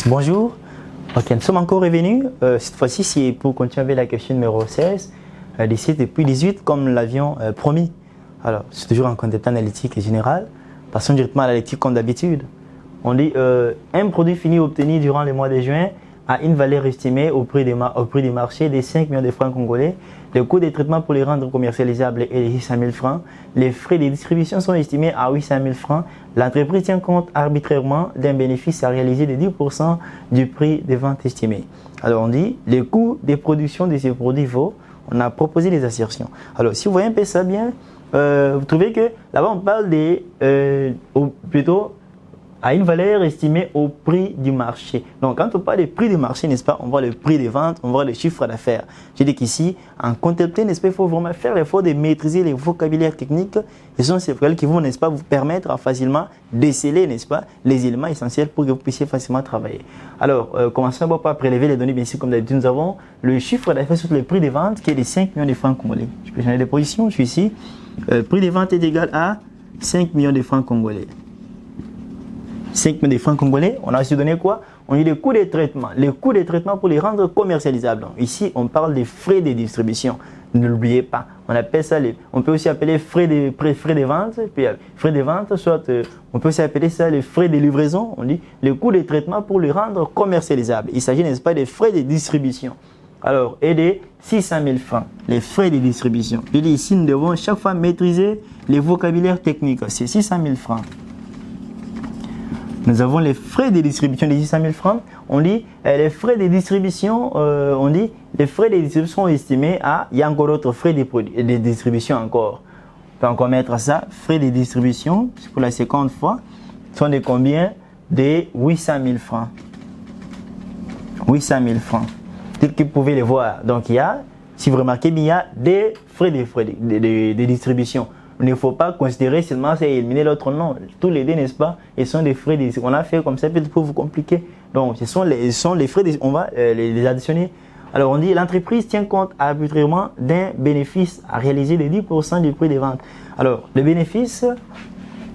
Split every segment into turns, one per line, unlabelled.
Bonjour, ok, nous sommes encore revenus. Cette fois-ci, c'est pour continuer avec la question numéro 16, des 7 et puis 18, comme nous l'avions promis. Alors, c'est toujours en contexte analytique et général. Passons directement à la lecture comme d'habitude. On dit un produit fini obtenu durant le mois de juin a une valeur estimée au prix du marché de 5 millions de francs congolais. Le coût de traitement pour les rendre commercialisables est de 600 000 francs. Les frais de distribution sont estimés à 800 000 francs. L'entreprise tient compte arbitrairement d'un bénéfice à réaliser de 10% du prix de vente estimé. Alors on dit, le coût de production de ces produits vaut, on a proposé des assertions. Alors si vous voyez un peu ça bien, vous trouvez que là-bas on parle plutôt à une valeur estimée au prix du marché. Donc, quand on parle du prix du marché, n'est-ce pas, on voit le prix des ventes, on voit le chiffre d'affaires. Je dis qu'ici, en comptabilité, n'est-ce pas, il faut vraiment faire l'effort de maîtriser les vocabulaires techniques. Ce sont ces vocabulaires qui vont, n'est-ce pas, vous permettre à facilement déceler, n'est-ce pas, les éléments essentiels pour que vous puissiez facilement travailler. Alors, commençons d'abord par prélever les données, bien sûr, comme d'habitude, nous avons le chiffre d'affaires sur le prix des ventes qui est de 5 millions de francs congolais. Je peux changer de position, je suis ici. Prix des ventes est égal à 5 millions de francs congolais. 5 millions de francs congolais, on a aussi donné quoi? On dit les coûts de traitement. Les coûts de traitement pour les rendre commercialisables. Donc, ici, on parle des frais de distribution. Ne l'oubliez pas. On appelle ça on peut aussi appeler frais de vente. Puis, frais de vente, soit on peut aussi appeler ça les frais de livraison. On dit les coûts de traitement pour les rendre commercialisables. Il s'agit, n'est-ce pas, des frais de distribution. Alors, et de 600 000 francs, les frais de distribution. Je dis ici, nous devons chaque fois maîtriser les vocabulaires techniques. C'est 600 000 francs. Nous avons les frais de distribution de 600 000 francs. On dit les frais de distribution, les frais de distribution sont estimés à, il y a encore d'autres frais de distribution encore. On peut encore mettre ça, frais de distribution, pour la seconde fois, sont de combien? De 800 000 francs. 800 000 francs. Tel que vous pouvez les voir. Donc il y a, si vous remarquez bien, il y a des frais de distribution. Il ne faut pas considérer seulement c'est éliminer l'autre nom. Tous les deux, n'est-ce pas, ils sont des frais. On a fait comme ça peut-être pour vous compliquer. Donc, ce sont les frais. On va les additionner. Alors, on dit l'entreprise tient compte arbitrairement d'un bénéfice à réaliser de 10% du prix des ventes. Alors, le bénéfice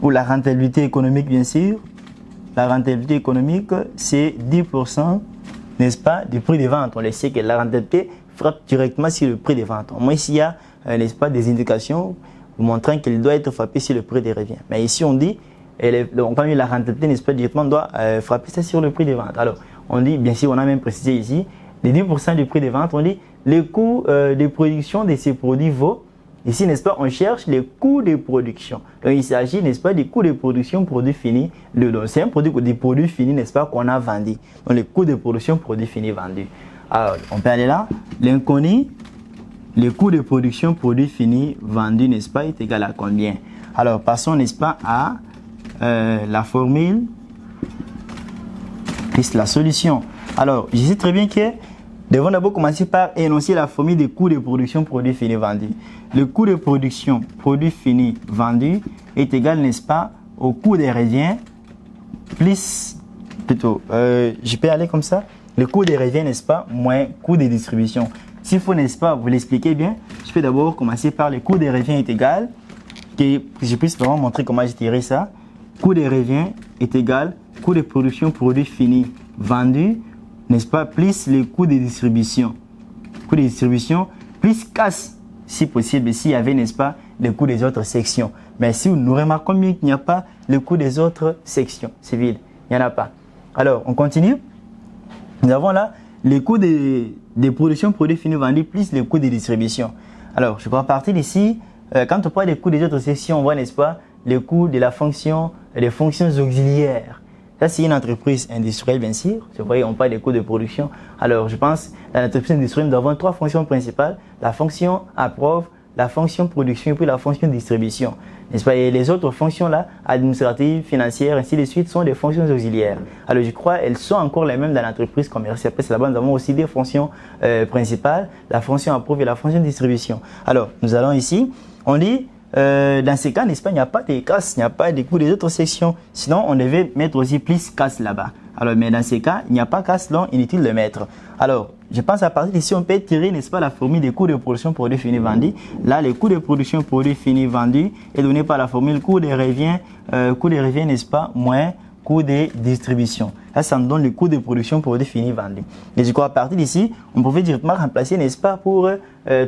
ou la rentabilité économique, bien sûr. La rentabilité économique, c'est 10%, n'est-ce pas, du prix des ventes. On le sait que la rentabilité frappe directement sur le prix des ventes. Au moins, s'il y a, n'est-ce pas, des indications montrant qu'il doit être frappé sur le prix des revient. Mais ici, on dit, donc, quand la rentabilité, n'est-ce pas, directement, doit frapper ça sur le prix des ventes. Alors, on dit, bien sûr, on a même précisé ici, les 10% du prix des ventes, on dit, les coûts de production de ces produits vaut, ici, n'est-ce pas, on cherche les coûts de production. Donc, il s'agit, n'est-ce pas, des coûts de production produits finis. C'est un produit, des produits finis, n'est-ce pas, qu'on a vendu. Donc, les coûts de production produits finis vendus. Alors, on peut aller là, l'inconnu. Le coût de production produit fini vendu, n'est-ce pas, est égal à combien? Alors, passons, n'est-ce pas, à la formule plus la solution. Alors, je sais très bien que nous devons d'abord commencer par énoncer la formule des coûts de production produit fini vendu. Le coût de production produit fini vendu est égal, n'est-ce pas, au coût des revient plus, plutôt, je peux aller comme ça, le coût des revient, n'est-ce pas, moins coût de distribution. S'il faut, n'est-ce pas, vous l'expliquer bien, je peux d'abord commencer par le coût des revient est égal, que je puisse vraiment montrer comment je dirais ça. Coût des revient est égal, coût de production produit fini vendu, n'est-ce pas, plus le coût de distribution. Coût de distribution, plus casse, si possible, s'il y avait, n'est-ce pas, le coût des autres sections. Mais si nous remarquons bien qu'il n'y a pas le coût des autres sections, c'est vide, il n'y en a pas. Alors, on continue. Nous avons là les coûts des productions produits finis vendus plus les coûts de distribution. Alors, je vais partir d'ici. Quand on parle des coûts des autres sections, on voit, n'est-ce pas, les coûts de la fonction, des fonctions auxiliaires. Ça, c'est une entreprise industrielle, bien sûr. Vous voyez, on parle des coûts de production. Alors, je pense, dans l'entreprise industrielle, nous avons 3 fonctions principales. La fonction approuve, la fonction production et puis la fonction distribution. N'est-ce pas? Et les autres fonctions-là, administratives, financières, ainsi de suite, sont des fonctions auxiliaires. Alors, je crois qu'elles sont encore les mêmes dans l'entreprise commerciale. Après, là-bas, nous avons aussi des fonctions principales, la fonction approuve et la fonction distribution. Alors, nous allons ici, on dit, dans ces cas, n'est-ce pas, il n'y a pas de casse, il n'y a pas de coûts des autres sections. Sinon, on devait mettre aussi plus casse là-bas. Alors, mais dans ces cas, il n'y a pas casse, donc inutile de le mettre. Alors, je pense à partir d'ici, on peut tirer, n'est-ce pas, la formule des coûts de production produits finis vendus. Là, le coût de production produits finis vendus est donné par la formule coût de revient, n'est-ce pas, moins coût de distribution. Là, ça nous donne le coût de production produit fini vendu. Et du coup, à partir d'ici, on pouvait directement remplacer, n'est-ce pas, pour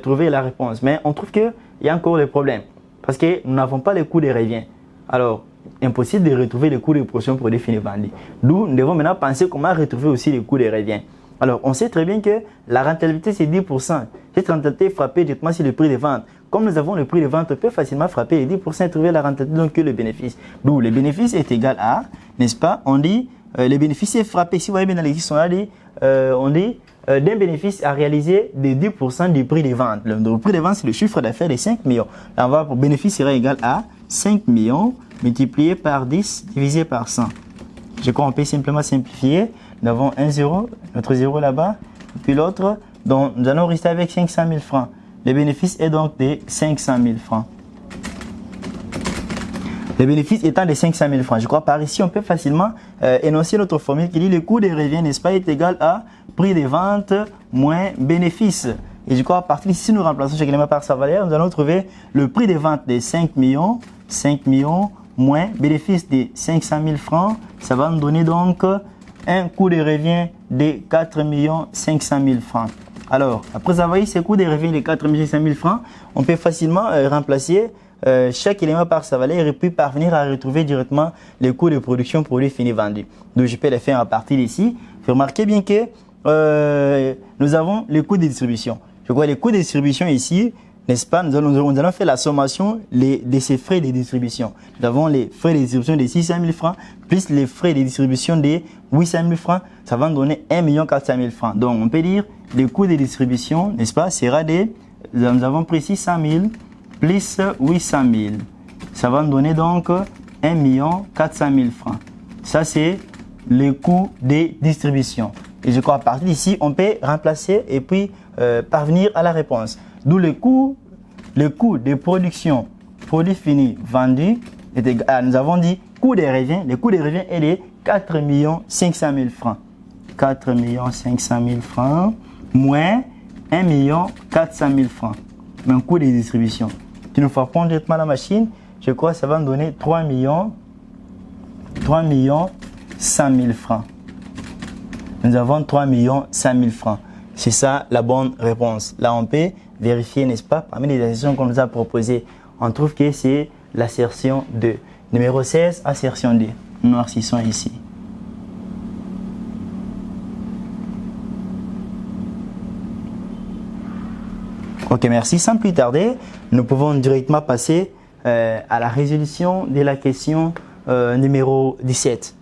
trouver la réponse. Mais on trouve qu'il y a encore des problèmes parce que nous n'avons pas le coût de revient. Alors, impossible de retrouver le coût de production produit fini vendu. D'où nous devons maintenant penser comment retrouver aussi le coût de revient. Alors, on sait très bien que la rentabilité, c'est 10%. Cette rentabilité est frappée directement sur le prix de vente. Comme nous avons le prix de vente, on peut facilement frapper les 10% et trouver la rentabilité, donc que le bénéfice. D'où le bénéfice est égal à, n'est-ce pas, on dit, le bénéfice est frappé. Si vous voyez bien dans l'exercice, on dit d'un bénéfice à réaliser de 10% du prix de vente. Le prix de vente, c'est le chiffre d'affaires de 5 millions. Là, on va pour bénéfice sera égal à 5 millions multiplié par 10 divisé par 100. Je crois qu'on peut simplement simplifier. Nous avons un 0, notre 0 là-bas, puis l'autre, donc nous allons rester avec 500 000 francs. Le bénéfice est donc de 500 000 francs. Le bénéfice étant de 500 000 francs. Je crois par ici, on peut facilement énoncer notre formule qui dit le coût de revient, n'est-ce pas, est égal à prix de vente moins bénéfice. Et je crois à partir d'ici, si nous remplaçons chaque élément par sa valeur, nous allons trouver le prix de vente de 5 millions moins bénéfice de 500 000 francs. Ça va nous donner donc un coût de revient de 4 500 000 francs. Alors, après avoir eu ce coût de revient de 4 500 000 francs, on peut facilement remplacer chaque élément par sa valeur et puis parvenir à retrouver directement les coûts de production produit fini vendu. Donc, je peux les faire à partir d'ici. Vous remarquez bien que nous avons les coûts de distribution. Je crois les coûts de distribution ici, n'est-ce pas, nous allons faire la sommation de ces frais de distribution. Nous avons les frais de distribution de 600 000 francs plus les frais de distribution de 800 000 francs. Ça va nous donner 1 400 000 francs. Donc, on peut dire le coût de distribution, n'est-ce pas, sera nous avons pris 600 000 plus 800 000. Ça va nous donner donc 1 400 000 francs. Ça, c'est le coût de distribution. Et je crois à partir d'ici, on peut remplacer et puis parvenir à la réponse. D'où le coût de production, produit fini, vendu, nous avons dit coût de revient. Le coût de revient est de 4 500 000 francs. 4 500 000 francs moins 1 400 000 francs. Mais un coût de distribution. Tu nous fais prendre directement la machine, je crois que ça va nous donner 3 100 000 francs. Nous avons 3 100 000 francs. C'est ça la bonne réponse. Là, on peut vérifier, n'est-ce pas, parmi les assertions qu'on nous a proposées, on trouve que c'est l'assertion 2. Numéro 16, assertion 2. Nous noircissons ici. Ok, merci. Sans plus tarder, nous pouvons directement passer à la résolution de la question numéro 17.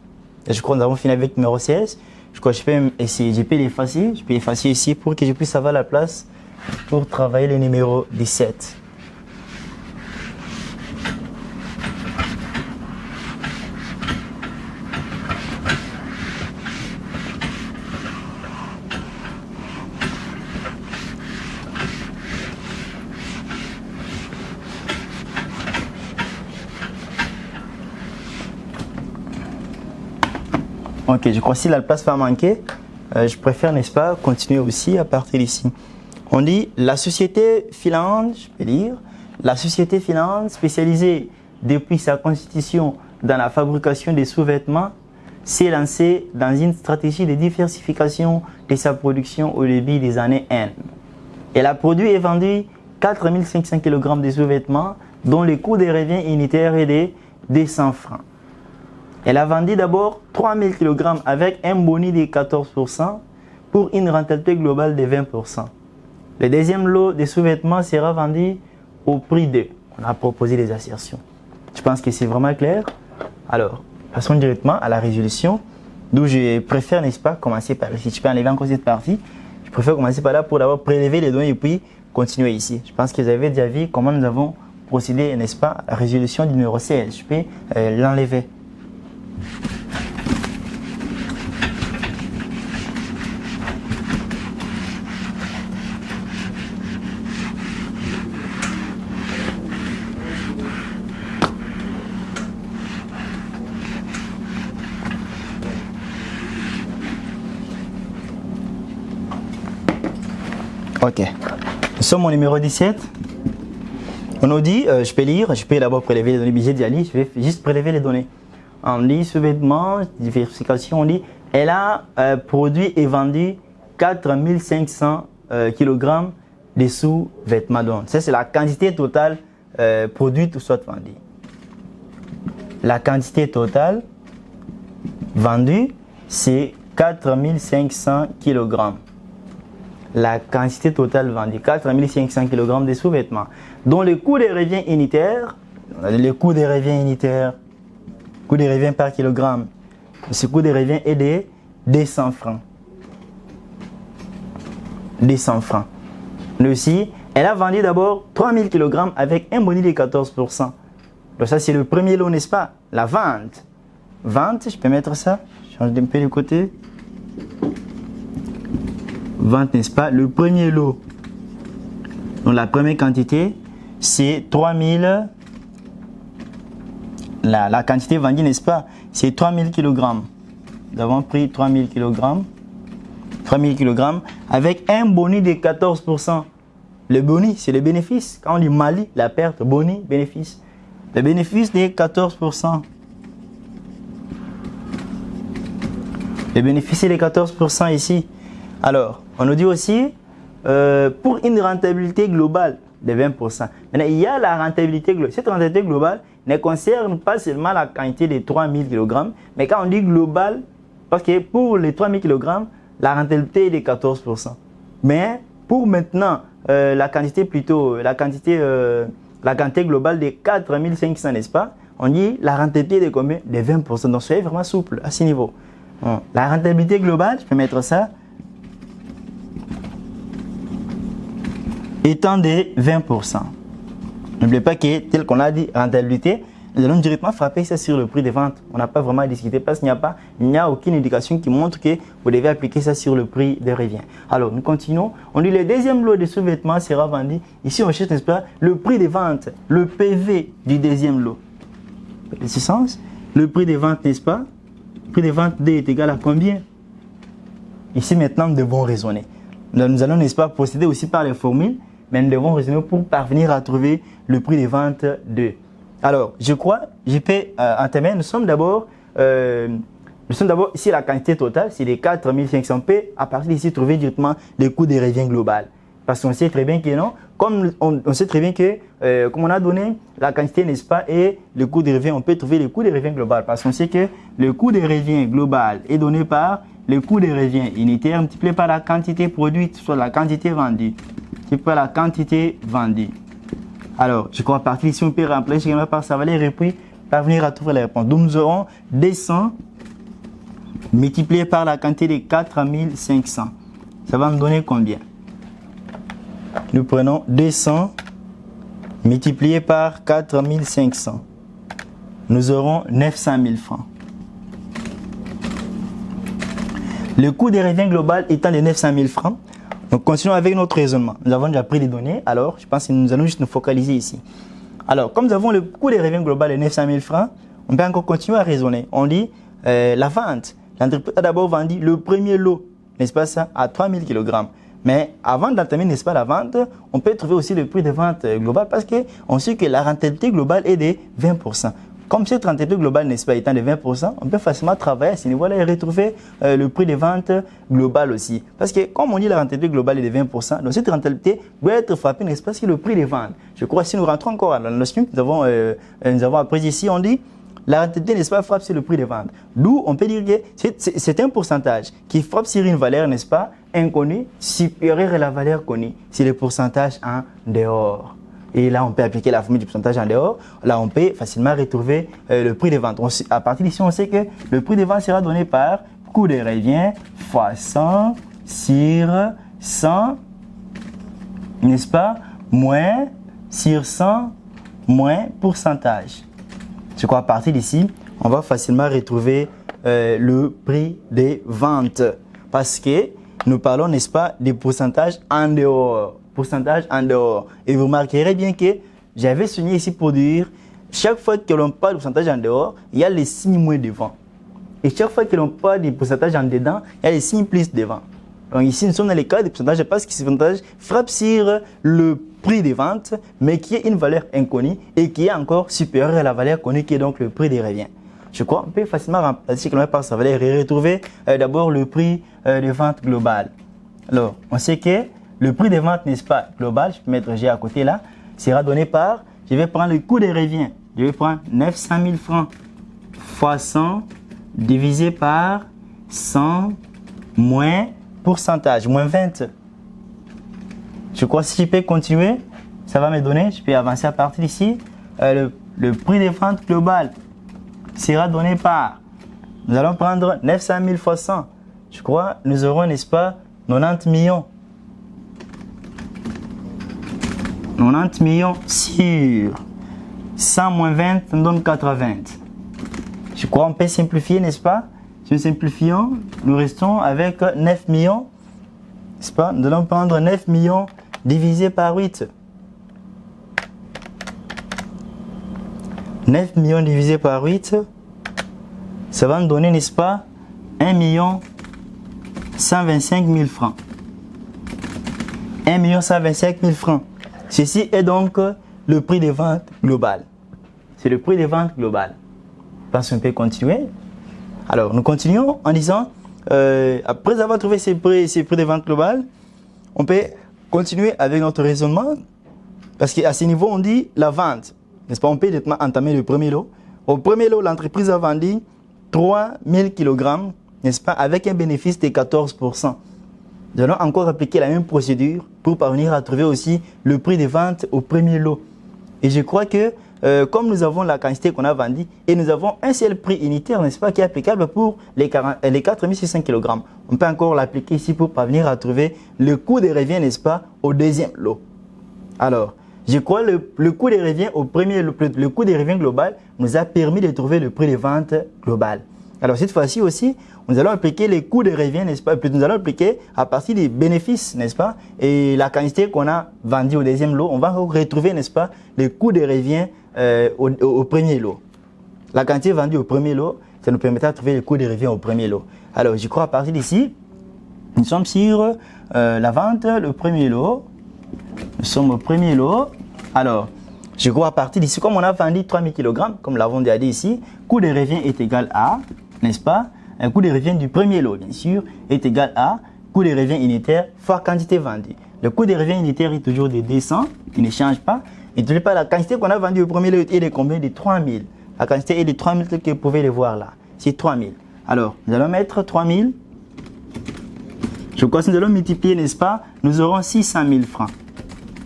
Et je crois que nous avons fini avec numéro 16. Je crois que je peux essayer, je peux l'effacer ici pour que je puisse avoir la place pour travailler le numéro 17. Ok, je crois que si la place va manquer, je préfère, n'est-ce pas, continuer aussi à partir d'ici. On dit la société Finlande, je peux lire, la société Finlande spécialisée depuis sa constitution dans la fabrication des sous-vêtements s'est lancée dans une stratégie de diversification de sa production au début des années N. Elle a produit et vendu 4 500 kg de sous-vêtements dont le coût de revient unitaire est de 200 francs. Elle a vendu d'abord 3000 kg avec un bonus de 14% pour une rentabilité globale de 20%. Le deuxième lot de sous-vêtements sera vendu au prix de. On a proposé des assertions. Je pense que c'est vraiment clair. Alors, passons directement à la résolution, d'où je préfère, n'est-ce pas, commencer par ici. Je peux enlever encore cette partie. Je préfère commencer par là pour d'abord prélever les données et puis continuer ici. Je pense que vous avez déjà vu comment nous avons procédé, n'est-ce pas, à la résolution du numéro 16. Je peux l'enlever. Ok, nous sommes au numéro 17. On nous dit, je peux lire, je peux d'abord prélever les données, obligé d'y aller, je vais juste prélever les données. On dit sous-vêtements, diversification, on dit elle a produit et vendu 4500 kg de sous-vêtements. Donc, ça, c'est la quantité totale produite ou soit vendue. La quantité totale vendue, c'est 4500 kg. La quantité totale vendue, 4500 kg de sous-vêtements. Dont le coût de revient unitaire, le coût de revient unitaire, coût de revient par kilogramme, ce coût de revient est de 200 francs. 200 francs. Mais aussi, elle a vendu d'abord 3000 kg avec un bonus de 14%. Donc ça, c'est le premier lot, n'est-ce pas? La vente. Vente, je peux mettre ça. Je change un peu de côté. Vente, n'est-ce pas? Le premier lot. Donc la première quantité, c'est 3000. La quantité vendue, n'est-ce pas? C'est 3000 kg. Nous avons pris 3000 kg. 3000 kg avec un bonus de 14%. Le bonus, c'est le bénéfice. Quand on dit Mali, la perte, bonus, bénéfice. Le bénéfice de 14%. Le bénéfice est de 14% ici. Alors, on nous dit aussi, pour une rentabilité globale de 20%. Maintenant, il y a la rentabilité globale. Cette rentabilité globale ne concerne pas seulement la quantité de 3000 kg, mais quand on dit global, parce que pour les 3000 kg, la rentabilité est de 14%. Mais pour maintenant, la quantité globale de 4500, n'est-ce pas? On dit la rentabilité est de combien? De 20%. Donc, soyez vraiment souple à ce niveau. La rentabilité globale, je peux mettre ça, étant de 20%. N'oubliez pas que, tel qu'on a dit, rentabilité, nous allons directement frapper ça sur le prix de vente. On n'a pas vraiment discuté parce qu'il n'y a aucune indication qui montre que vous devez appliquer ça sur le prix de revient. Alors, nous continuons. On dit le deuxième lot de sous-vêtements sera vendu. Ici, on cherche, n'est-ce pas, le prix de vente, le PV du deuxième lot. Dans ce sens, le prix de vente, n'est-ce pas? Le prix de vente D est égal à combien? Ici, maintenant, nous devons raisonner. Nous allons, n'est-ce pas, procéder aussi par les formules, mais nous devons raisonner pour parvenir à trouver le prix de vente de. Alors, je crois, je peux entamer. Nous sommes d'abord ici la quantité totale, c'est les 4500 P. À partir d'ici, trouver directement le coût de revient global. Parce qu'on sait très bien que non, comme on sait très bien que, comme on a donné la quantité, n'est-ce pas, et le coût de revient, on peut trouver le coût de revient global. Parce qu'on sait que le coût de revient global est donné par le coût de revient unitaire multiplié par la quantité produite, soit la quantité vendue, multiplié par la quantité vendue. Alors, je crois à partir d'ici, on peut remplacer par sa valeur et puis parvenir à trouver la réponse. Donc, nous aurons 200 multiplié par la quantité de 4500. Ça va nous donner combien? Nous prenons 200 multiplié par 4500. Nous aurons 900 000 francs. Le coût de revient global étant de 900 000 francs, donc continuons avec notre raisonnement. Nous avons déjà pris les données, alors je pense que nous allons juste nous focaliser ici. Alors, comme nous avons le coût de revient global de 900 000 francs, on peut encore continuer à raisonner. On dit la vente. L'entreprise a d'abord vendu le premier lot, n'est-ce pas ça, à 3000 kg. Mais avant d'entamer, n'est-ce pas, la vente, on peut trouver aussi le prix de vente global parce qu'on sait que la rentabilité globale est de 20%. Comme cette rentabilité globale, n'est-ce pas, étant de 20%, on peut facilement travailler à ce niveau-là et retrouver le prix de vente global aussi. Parce que, comme on dit, la rentabilité globale est de 20%, donc cette rentabilité doit être frappée, n'est-ce pas, sur le prix de vente. Je crois que si nous rentrons encore dans la notion que nous avons appris ici, on dit la rentabilité, n'est-ce pas, frappe sur le prix de vente. D'où on peut dire que c'est un pourcentage qui frappe sur une valeur, n'est-ce pas, inconnue, supérieure à la valeur connue. C'est le pourcentage en dehors. Et là, on peut appliquer la formule du pourcentage en dehors. Là, on peut facilement retrouver le prix de vente. À partir d'ici, on sait que le prix de vente sera donné par coût de revient fois 100 sur 100, n'est-ce pas, moins sur 100 moins pourcentage. Je crois à partir d'ici, on va facilement retrouver le prix des ventes. Parce que nous parlons, n'est-ce pas, des pourcentages en dehors. Pourcentage en dehors. Et vous remarquerez bien que j'avais souligné ici pour dire chaque fois que l'on parle de pourcentage en dehors, il y a les signes moins devant. Et chaque fois que l'on parle de pourcentage en dedans, il y a les signes plus devant. Donc ici, nous sommes dans les cas de pourcentage parce que ce pourcentage frappe sur le prix des ventes, mais qui est une valeur inconnue et qui est encore supérieure à la valeur connue qui est donc le prix des reviens. Je crois qu'on peut facilement remplacer km par sa valeur et retrouver d'abord le prix de vente global. Alors, on sait que le prix de vente, n'est-ce pas, global, je peux mettre G à côté là, sera donné par, je vais prendre le coût de revient. Je vais prendre 900 000 francs fois 100 divisé par 100 moins pourcentage, moins 20. Je crois que si je peux continuer, ça va me donner, je peux avancer à partir d'ici. Le prix de vente global sera donné par, nous allons prendre 900 000 fois 100. Je crois nous aurons, n'est-ce pas, 90 millions. 90 millions sur 100 moins 20 nous donne 80. Je crois qu'on peut simplifier, n'est-ce pas? Si nous simplifions, nous restons avec 9 millions. N'est-ce pas? Nous allons prendre 9 millions divisé par 8. 9 millions divisé par 8, ça va nous donner, n'est-ce pas, 1 125 000 francs. 1 125 000 francs. Ceci est donc le prix de vente global. C'est le prix de vente global. Je pense qu'on peut continuer. Alors, nous continuons en disant, après avoir trouvé ces prix de vente global, on peut continuer avec notre raisonnement. Parce qu'à ce niveau, on dit la vente. N'est-ce pas? On peut directement entamer le premier lot. Au premier lot, l'entreprise a vendu 3000 kg, n'est-ce pas, avec un bénéfice de 14%. Nous allons encore appliquer la même procédure pour parvenir à trouver aussi le prix de vente au premier lot. Et je crois que comme nous avons la quantité qu'on a vendue et nous avons un seul prix unitaire, n'est-ce pas, qui est applicable pour les 4600 kg, on peut encore l'appliquer ici pour parvenir à trouver le coût de revient, n'est-ce pas, au deuxième lot. Alors, je crois que le coût de revient au premier, le coût de revient global nous a permis de trouver le prix de vente global. Alors cette fois-ci aussi, nous allons appliquer les coûts de revient, n'est-ce pas? Nous allons appliquer à partir des bénéfices, n'est-ce pas? Et la quantité qu'on a vendue au deuxième lot, on va retrouver, n'est-ce pas, les coûts de revient au premier lot. La quantité vendue au premier lot, ça nous permettra de trouver les coûts de revient au premier lot. Alors je crois à partir d'ici, nous sommes sur la vente, le premier lot. Nous sommes au premier lot. Alors, je crois à partir d'ici, comme on a vendu 3000 kg, comme l'avons déjà dit ici, coût de revient est égal à, n'est-ce pas, un coût de revient du premier lot, bien sûr, est égal à coût de revient unitaire fois quantité vendue. Le coût de revient unitaire est toujours de 200, il ne change pas. Et toujours pas la quantité qu'on a vendue au premier lot est de combien? De 3000. La quantité est de 3000 que vous pouvez le voir là. C'est 3000. Alors, nous allons mettre 3000. Je crois que si nous allons multiplier, n'est-ce pas, nous aurons 600 000 francs.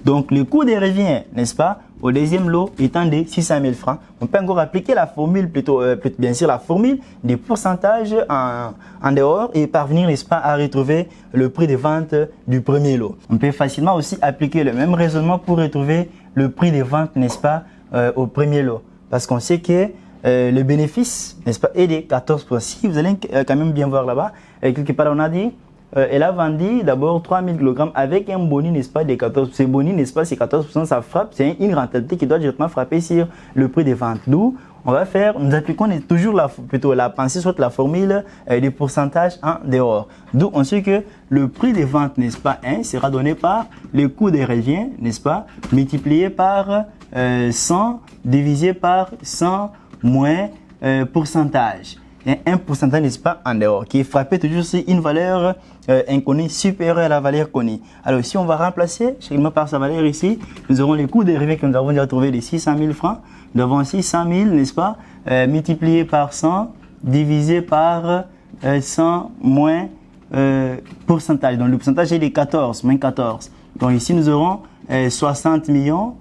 Donc, le coût de revient, n'est-ce pas, au deuxième lot étant de 600 000 francs. On peut encore appliquer la formule, bien sûr, la formule des pourcentages en dehors et parvenir, n'est-ce pas, à retrouver le prix de vente du premier lot. On peut facilement aussi appliquer le même raisonnement pour retrouver le prix de vente, n'est-ce pas, au premier lot. Parce qu'on sait que le bénéfice, n'est-ce pas, est de 14%. Si vous allez quand même bien voir là-bas, quelque part on a dit, elle a vendu d'abord 3000 kg avec un bonus, n'est-ce pas, de 14%. Ce bonus, n'est-ce pas, c'est 14%, ça frappe, c'est une rentabilité qui doit directement frapper sur le prix de vente. D'où on va faire, nous appliquons toujours la pensée sur la formule des pourcentages en dehors. D'où on sait que le prix de vente, n'est-ce pas, 1 sera donné par le coût de revient, n'est-ce pas, multiplié par 100 divisé par 100 moins pourcentage. Et un pourcentage, n'est-ce pas, en dehors, qui est frappé toujours sur une valeur inconnue supérieure à la valeur connue. Alors si on va remplacer chacun par sa valeur ici, nous aurons les coûts de revient que nous avons déjà trouvé de 600 000 francs. Nous avons 600 000, n'est-ce pas, multiplié par 100 divisé par 100 moins pourcentage. Donc le pourcentage est de 14, moins 14. Donc ici nous aurons 60 millions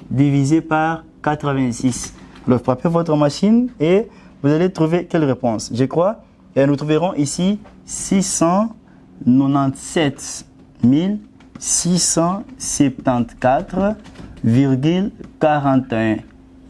divisé par 86. Alors frappez votre machine et vous allez trouver quelle réponse? Je crois, et nous trouverons ici 697 674,41.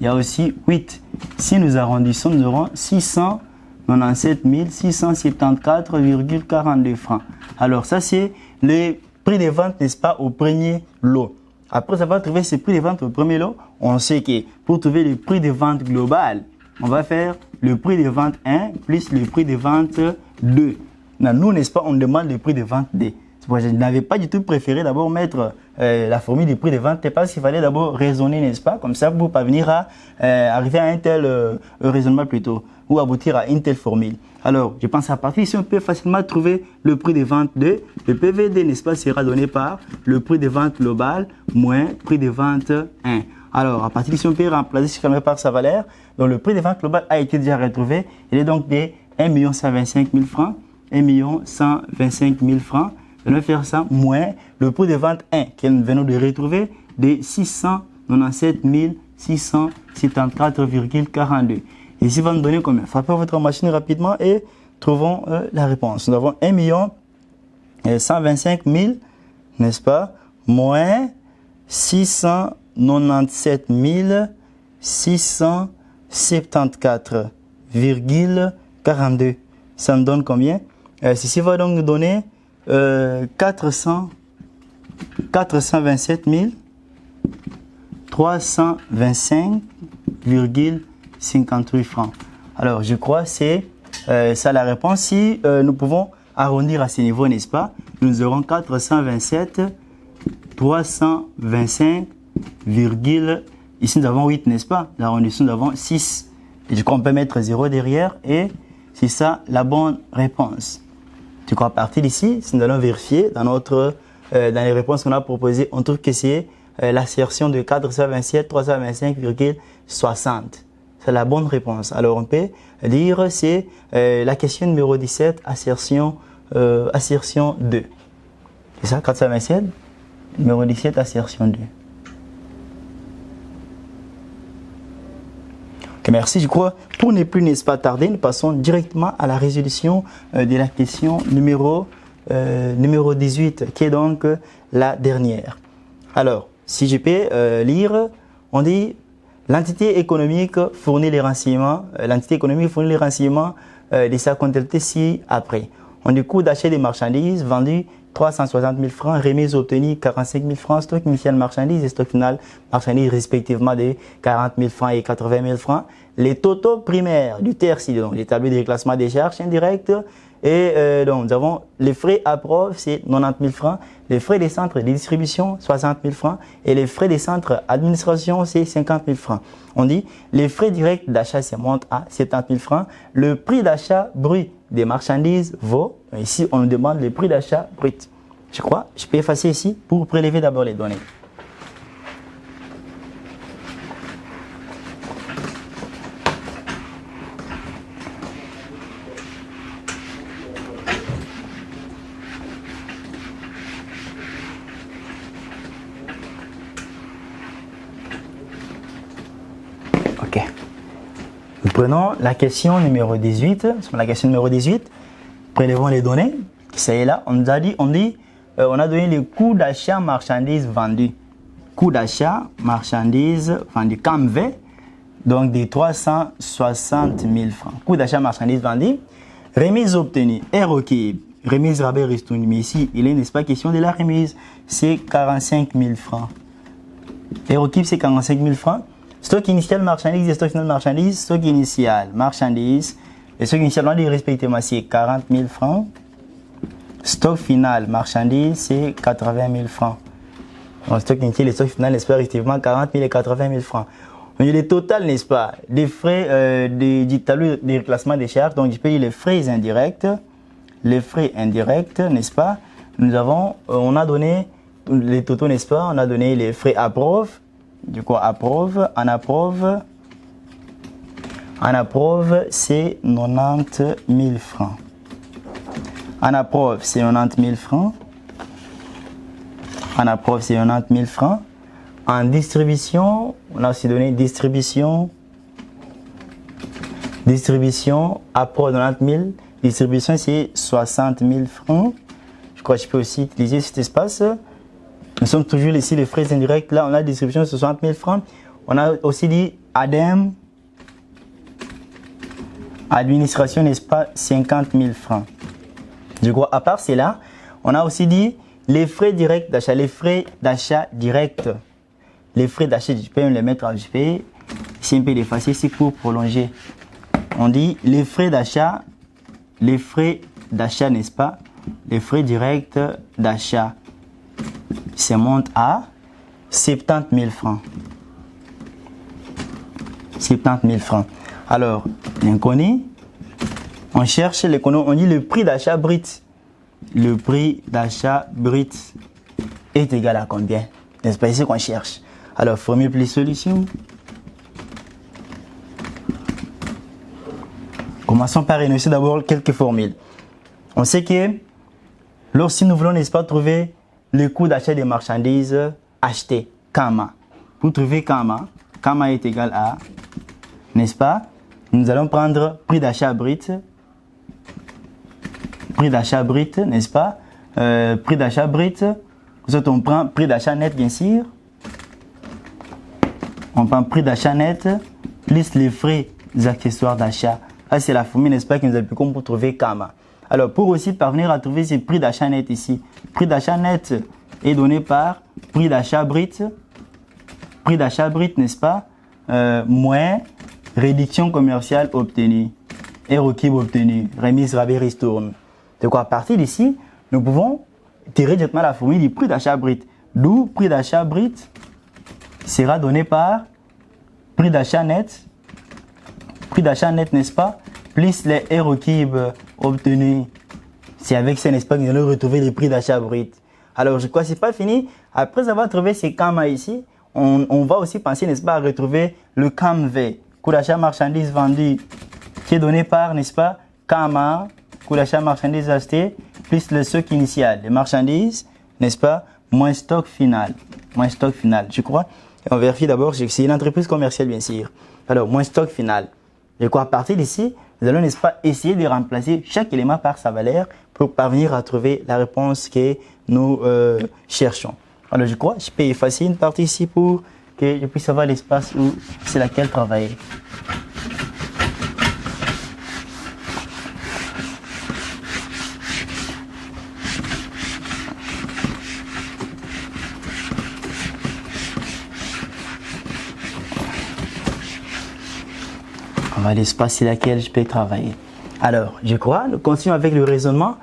Il y a aussi 8. Si nous arrondissons, nous aurons 697 674,42 francs. Alors ça c'est le prix de vente, n'est-ce pas, au premier lot. Après avoir trouvé ce prix de vente au premier lot, on sait que pour trouver le prix de vente global, on va faire le prix de vente 1 plus le prix de vente 2. Nous, n'est-ce pas, on demande le prix de vente 2. Moi, je n'avais pas du tout préféré d'abord mettre la formule du prix de vente parce qu'il fallait d'abord raisonner, n'est-ce pas? Comme ça, pour parvenir à arriver à un tel raisonnement plutôt, ou aboutir à une telle formule. Alors, je pense à partir d'ici, on peut facilement trouver le prix de vente de le PVD, n'est-ce pas, sera donné par le prix de vente global moins prix de vente 1. Alors, à partir d'ici, on peut remplacer ce par sa valeur. Donc, le prix de vente global a été déjà retrouvé. Il est donc de 1 125 000 francs. 1 125 000 francs. Nous allons faire ça moins le prix de vente 1 que nous venons de retrouver de 697 674,42. Ici, va nous donner combien? Frappez votre machine rapidement et trouvons la réponse. Nous avons 1 125 000, n'est-ce pas, moins 697 674,42. Ça nous donne combien? Ceci va donc nous donner 427 325,58 francs. Alors, je crois que c'est ça la réponse. Si nous pouvons arrondir à ce niveau, n'est-ce pas? Nous aurons 427 325, ici nous avons 8, n'est-ce pas? L'arrondissement, nous avons 6. Et je crois qu'on peut mettre 0 derrière et c'est ça la bonne réponse. Du coup, à partir d'ici, si nous allons vérifier dans les réponses qu'on a proposées, on trouve que c'est l'assertion de 427 325,60. C'est la bonne réponse. Alors, on peut lire, c'est la question numéro 17, assertion 2. C'est ça, 427, numéro 17, assertion 2. Okay, merci. Je crois, pour ne plus, n'est-ce pas, tarder, nous passons directement à la résolution de la question numéro 18, qui est donc la dernière. Alors, si je peux lire, on dit l'entité économique fournit les renseignements, de sa comptabilité ci-après. On dit coût d'achat des marchandises vendues 360 000 francs, remise obtenue 45 000 francs, stock initial marchandises et stock final marchandises respectivement de 40 000 francs et 80 000 francs. Les totaux primaires du tertiaire, donc les tableaux de reclassement des charges indirectes. Et donc nous avons les frais à preuve, c'est 90 000 francs. Les frais des centres de distribution, 60 000 francs. Et les frais des centres d'administration, c'est 50 000 francs. On dit les frais directs d'achat se montent à 70 000 francs. Le prix d'achat brut des marchandises vaut, ici on nous demande le prix d'achat brut. Je crois, je peux effacer ici pour prélever d'abord les données. Ok. Nous prenons la question numéro 18. Sur la question numéro 18, prélevons les données. Ça y est là, on nous a dit, on a donné le coût d'achat marchandises vendues. Coût d'achat marchandises vendues, CAMV, donc de 360 000 francs. Coût d'achat marchandises vendues. Remise obtenue, ROKIB, remise rabais ristourne. Mais ici, il est, n'est-ce pas, question de la remise. C'est 45 000 francs. ROKIB, c'est 45 000 francs. Stock initial marchandises et stock final marchandises. Stock initial marchandises. Et stock initial, on a dit respectivement, c'est 40 000 francs. Stock final marchandises, c'est 80 000 francs. Donc, stock initial et stock final, n'est-ce pas, respectivement, 40 000 et 80 000 francs. On dit le total, n'est-ce pas, des frais du tableau de reclassement des charges. Donc, je peux dire les frais indirects. Les frais indirects, n'est-ce pas, nous avons, on a donné les totaux, n'est-ce pas, on a donné les frais à preuve. Du coup, à preuve, en approuve, c'est 90 000 francs. En approuve, c'est 90 000 francs. En approuve, c'est 90 000 francs. En distribution, on a aussi donné distribution. Distribution, approuve 90 000. Distribution, c'est 60 000 francs. Je crois que je peux aussi utiliser cet espace. Nous sommes toujours ici les frais indirects. Là, on a distribution de 60 000 francs. On a aussi dit ADEM, administration, n'est-ce pas, 50 000 francs. Je crois, à part cela, on a aussi dit les frais directs d'achat, les frais d'achat directs. Les frais d'achat, je peux même les mettre en JP. C'est un peu d'effacer ici pour prolonger. On dit les frais d'achat, n'est-ce pas, les frais directs d'achat se montent à 70 000 francs. 70 000 francs. Alors, l'inconnu, on cherche l'inconnu, on dit le prix d'achat brut. Le prix d'achat brut est égal à combien? N'est-ce pas ici qu'on cherche? Alors, formule plus solution. Commençons par énoncer d'abord quelques formules. On sait que lorsque nous voulons, n'est-ce pas, trouver le coût d'achat des marchandises achetées, Kama. Pour trouver Kama, Kama est égal à, n'est-ce pas, nous allons prendre prix d'achat brut, n'est-ce pas, prix d'achat brut, ensuite on prend prix d'achat net bien sûr, on prend prix d'achat net plus les frais accessoires d'achat. Ça c'est la formule, n'est-ce pas, que nous appliquons pour trouver Kama. Alors pour aussi parvenir à trouver ce prix d'achat net ici, prix d'achat net est donné par prix d'achat brut, n'est-ce pas, moins réduction commerciale obtenue et requis obtenu, remise, rabais, ristourne. De quoi à partir d'ici, nous pouvons tirer directement la formule du prix d'achat brut. D'où prix d'achat brut sera donné par prix d'achat net, n'est-ce pas, plus les requis obtenus. C'est avec ça, n'est-ce pas, que nous allons retrouver le prix d'achat brut. Alors, je crois que ce n'est pas fini. Après avoir trouvé ces Kama ici, on va aussi penser, n'est-ce pas, à retrouver le KMV, coût d'achat marchandises vendues, qui est donné par, n'est-ce pas, Kama, coût d'achat marchandises achetées, plus le stock initial, les marchandises, n'est-ce pas, moins stock final, je crois. Et on vérifie d'abord, c'est une entreprise commerciale, bien sûr. Alors, moins stock final. Je crois à partir d'ici, nous allons, n'est-ce pas, essayer de remplacer chaque élément par sa valeur pour parvenir à trouver la réponse que nous cherchons. Alors, je crois, je peux effacer une partie ici pour que je puisse avoir l'espace où c'est laquelle travailler. L'espace sur lequel je peux travailler. Alors, je crois, nous continuons avec le raisonnement.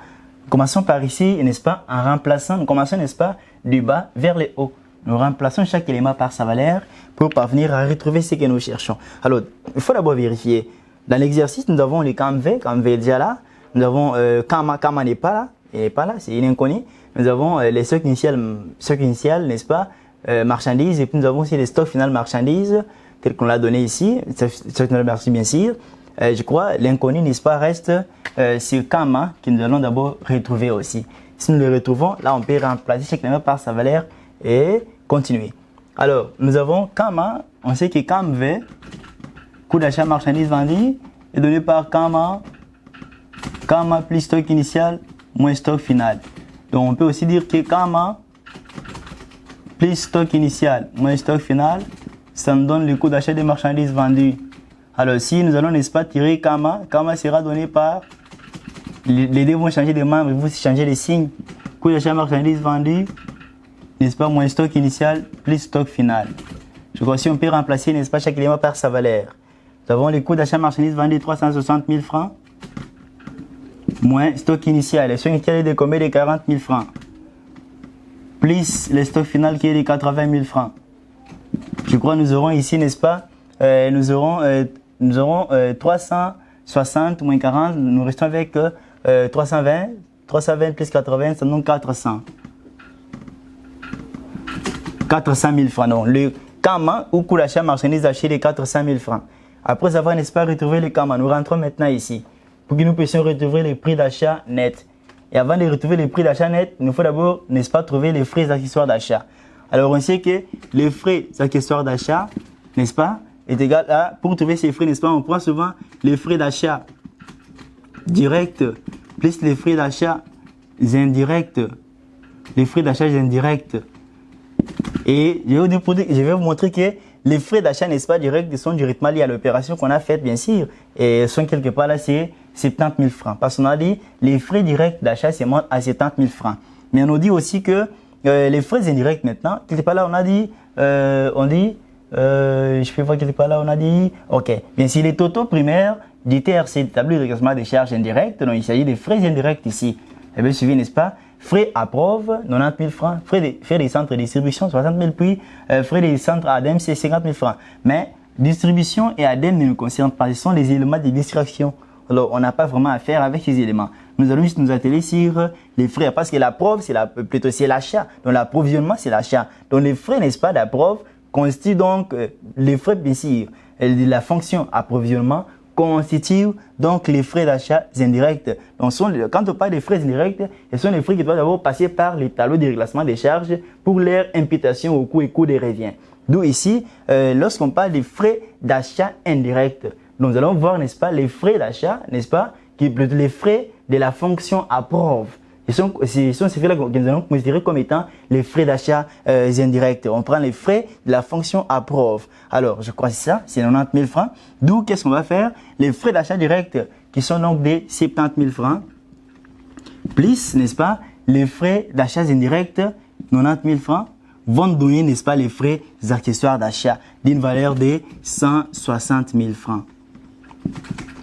Commençons par ici, n'est-ce pas, en remplaçant, nous commençons, n'est-ce pas, du bas vers le haut. Nous remplaçons chaque élément par sa valeur pour parvenir à retrouver ce que nous cherchons. Alors, il faut d'abord vérifier. Dans l'exercice, nous avons les KMV est déjà là. Nous avons Kama n'est pas là, il n'est pas là, c'est une inconnue. Nous avons les stocks initiales, n'est-ce pas, marchandises, et puis nous avons aussi les stocks finales marchandises, tel qu'on l'a donné ici, merci bien sûr. Je crois l'inconnu, n'est-ce pas, reste c'est Kama que nous allons d'abord retrouver aussi. Si nous le retrouvons, là on peut remplacer chaque élément par sa valeur et continuer. Alors, nous avons Kama, on sait que KMV, coût d'achat marchandises vendues, est donné par Kama plus stock initial moins stock final. Donc on peut aussi dire que Kama plus stock initial moins stock final, ça nous donne le coût d'achat des marchandises vendues. Alors si nous allons, n'est-ce pas, tirer Kama sera donné par, les deux vont changer de membres, ils vont changer de signe. Coût d'achat marchandises vendues, n'est-ce pas, moins stock initial plus stock final. Je crois que si on peut remplacer, n'est-ce pas, chaque élément par sa valeur. Nous avons le coût d'achat marchandises vendues 360 000 francs, moins stock initial. Le stock initial est de combien? De 40 000 francs. Plus le stock final qui est de 80 000 francs. Je crois que nous aurons ici, n'est-ce pas, nous aurons 360 moins 40, nous restons avec 320 plus 80, ça nous donne 400 000 francs. Donc, le Kama ou coût d'achat marchandises achetées de 400 000 francs. Après avoir, n'est-ce pas, retrouvé le Kama, nous rentrons maintenant ici pour que nous puissions retrouver le prix d'achat net. Et avant de retrouver le prix d'achat net, il nous faut d'abord, n'est-ce pas, trouver les frais accessoires d'achat. Alors, on sait que les frais accessoires d'achat, n'est-ce pas, est égal à, pour trouver ces frais, n'est-ce pas, on prend souvent les frais d'achat directs plus les frais d'achat indirects. Les frais d'achat indirects. Et je vais vous montrer que les frais d'achat, n'est-ce pas, directs sont directement liés à l'opération qu'on a faite, bien sûr. Et sont quelque part là, c'est 70 000 francs. Parce qu'on a dit, les frais directs d'achat, c'est moins à 70 000 francs. Mais on nous dit aussi que les frais indirects maintenant, quelque part là, on a dit, je peux voir quelque part là, on a dit, ok, bien sûr, les totaux primaires du TRC, établi de reclassement des charges indirectes, donc il s'agit des frais indirects ici. Eh bien, suivi, n'est-ce pas? Frais à preuve, 90 000 francs. Frais des centres de distribution, 60 000, puis frais des centres ADEME, c'est 50 000 francs. Mais distribution et ADEME ne nous concernent pas. Ce sont les éléments de distraction. Alors, on n'a pas vraiment affaire avec ces éléments. Nous allons juste nous atteler sur les frais. Parce que la preuve, c'est l'achat. Donc, l'approvisionnement, c'est l'achat. Donc, les frais, n'est-ce pas, d'approve constituent donc les frais, bien sûr. La fonction approvisionnement constitue donc les frais d'achat indirects. Donc, quand on parle des frais indirects, ce sont les frais qui doivent d'abord passer par les tableaux de reclassement des charges pour leur imputation au coût et coût des reviens. D'où ici, lorsqu'on parle des frais d'achat indirects, nous allons voir, n'est-ce pas, les frais d'achat, n'est-ce pas, les frais de la fonction approve. Ce sont ces frais-là que nous allons considérer comme étant les frais d'achat indirects. On prend les frais de la fonction approve. Alors, je crois que c'est ça, c'est 90 000 francs. D'où, qu'est-ce qu'on va faire? Les frais d'achat direct, qui sont donc des 70 000 francs, plus, n'est-ce pas, les frais d'achat indirects, 90 000 francs, vont donner, n'est-ce pas, les frais accessoires d'achat d'une valeur de 160 000 francs.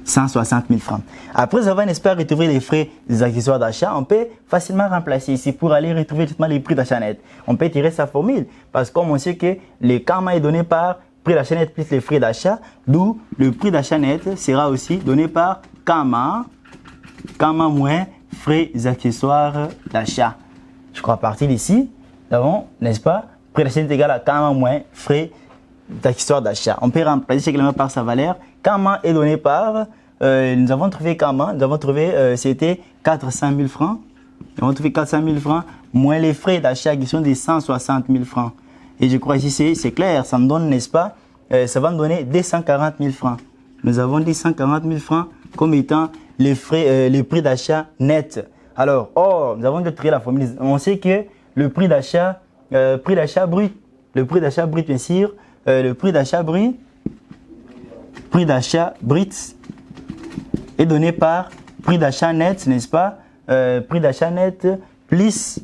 160 000 francs. Après avoir, n'est-ce pas, retrouvé les frais des accessoires d'achat, on peut facilement remplacer ici pour aller retrouver les prix d'achat net. On peut tirer sa formule parce que comme on sait que le karma est donné par prix d'achat net plus les frais d'achat, d'où le prix d'achat net sera aussi donné par karma moins frais accessoires d'achat. Je crois à partir d'ici, nous avons, n'est-ce pas, prix d'achat net égal à karma moins frais d'accessoires d'achat. On peut remplacer chaque élément par sa valeur. Karma est donné par, nous avons trouvé Karma, nous avons trouvé, c'était 400 000 francs. Nous avons trouvé 400 000 francs, moins les frais d'achat qui sont des 160 000 francs. Et je crois ici, c'est clair, ça me donne, n'est-ce pas, ça va me donner 240 000 francs. Nous avons 240 000 francs comme étant les frais, les prix d'achat net. Alors, nous avons déjà trouvé la formule. On sait que le prix d'achat brut, bien sûr, le prix d'achat brut est donné par prix d'achat net, n'est-ce pas? Prix d'achat net plus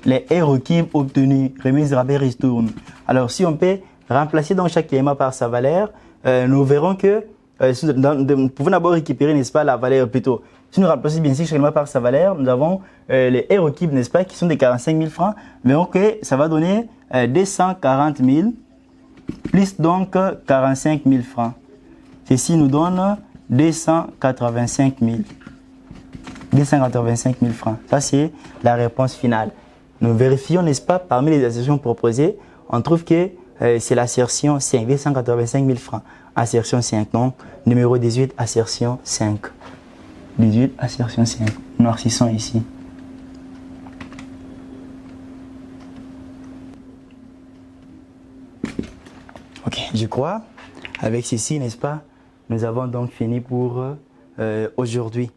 les requis obtenus, remise, rabais, ristourne. Alors, si on peut remplacer donc chaque élément par sa valeur, nous verrons que nous pouvons d'abord récupérer, n'est-ce pas, la valeur plutôt. Si nous remplaçons bien sûr chaque élément par sa valeur, nous avons les requis, n'est-ce pas, qui sont des 45 000 francs. Mais ok, ça va donner 240 000 plus donc 45 000 francs. Ceci nous donne 285 000. 285 000 francs. Ça, c'est la réponse finale. Nous vérifions, n'est-ce pas, parmi les assertions proposées, on trouve que c'est l'assertion 5, 285 000 francs. Assertion 5, donc numéro 18, assertion 5. 18, assertion 5. Noircissons ici. Ok, je crois, avec ceci, n'est-ce pas, nous avons donc fini pour aujourd'hui.